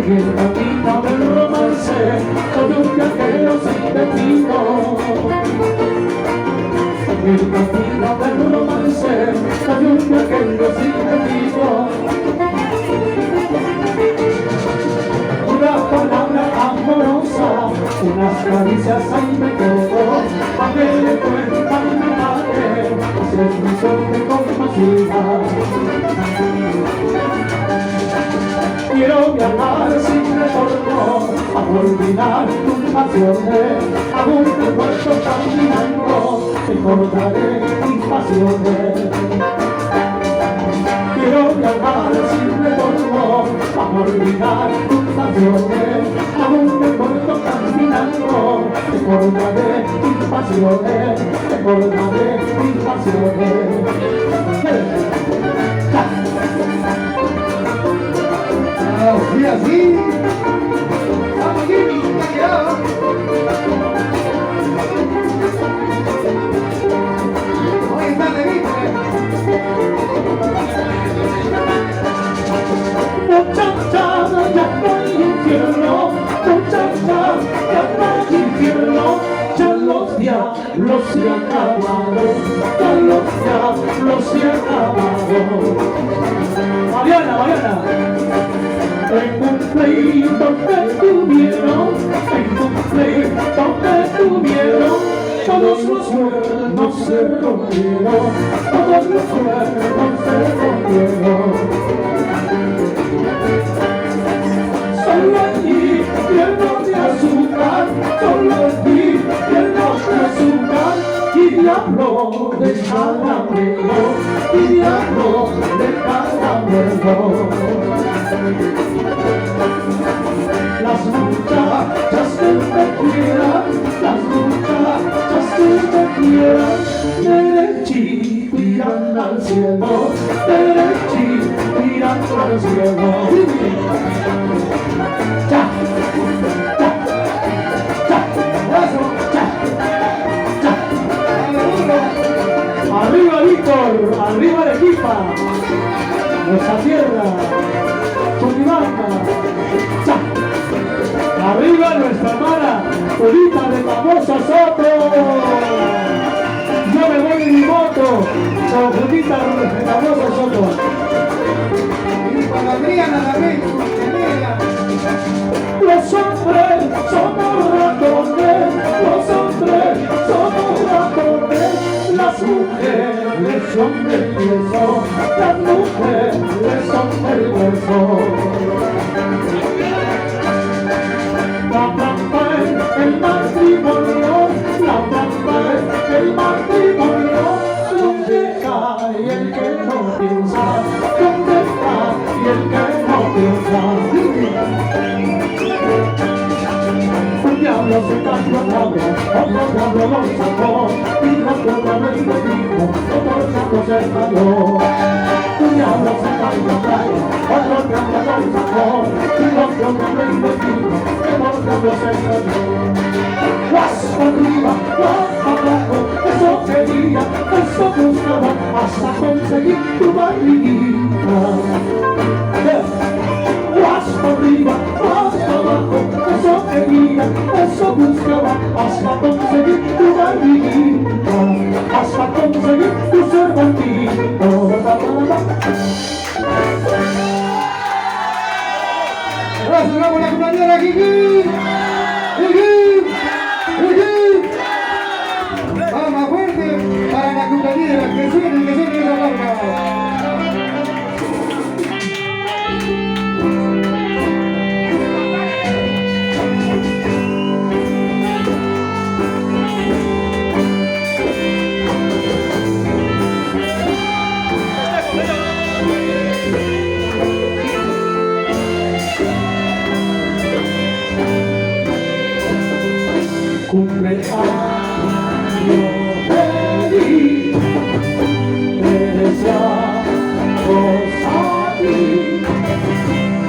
en el camino del romance soy un viajero sin destino. En el camino del romance soy un viajero sin destino. Una palabra amorosa, unas caricias ahí me quedo, pa' que le cuenta a mi madre, si es mi suerte compasiva. Quiero viajar sin retorno, a olvidar tus pasiones, aún te puesto caminando, recordaré mis pasiones. Quiero viajar sin retorno, a olvidar tus pasiones, aún me puesto caminando, recordaré mis pasiones, recordaré mis pasiones. Y así, vamos Jimmy, está quedado. Hoy está de vista. Muchacha, ya no hay infierno, muchacha, ya no hay infierno, ya los diablos se acabaron, ya los diablos se acabaron. Mariana, Mariana. En un pleito que tuvieron, todos los cuernos se rompieron, todos los cuernos se rompieron. Solo allí, llenos de azúcar, solo allí, llenos de azúcar, y diablo de caramelo, y diablo de caramelo. Las muchachas que te quieran, las muchachas que te quieran, derechito irán al cielo, derechito irán al cielo. Ya, ya, ya, eso, ya, ya. Arriba Víctor, arriba la equipa, nuestra tierra. Arriba nuestra hermana Julita de Famosa Soto. Yo me voy en mi moto con Julita de Famosa Soto. Y para Adriana también, Los hombres somos ratones, los hombres somos ratones, las mujeres son del hueso, las mujeres son del hueso. El matrimonio, la trampa es el matrimonio, donde cae el que no piensa, donde cae el que no piensa. Un diablo se cayó al agua, otro diablo lo sacó, y otro diablo le dijo, otro diablo se cayó. Un diablo se cayó al agua, otro diablo lo sacó, y otro diablo le dijo, otro diablo se cayó. Guas arriba, guas abajo, eso quería, eso buscaba, hasta conseguir tu barriguita. Guas arriba, guas abajo, eso quería, eso buscaba, hasta conseguir tu barriguita, hasta conseguir tu cervantito. gracias, vamos la compañera Kiki. Vamos fuerte para la compañera, que suene esa palma. Cumpleaños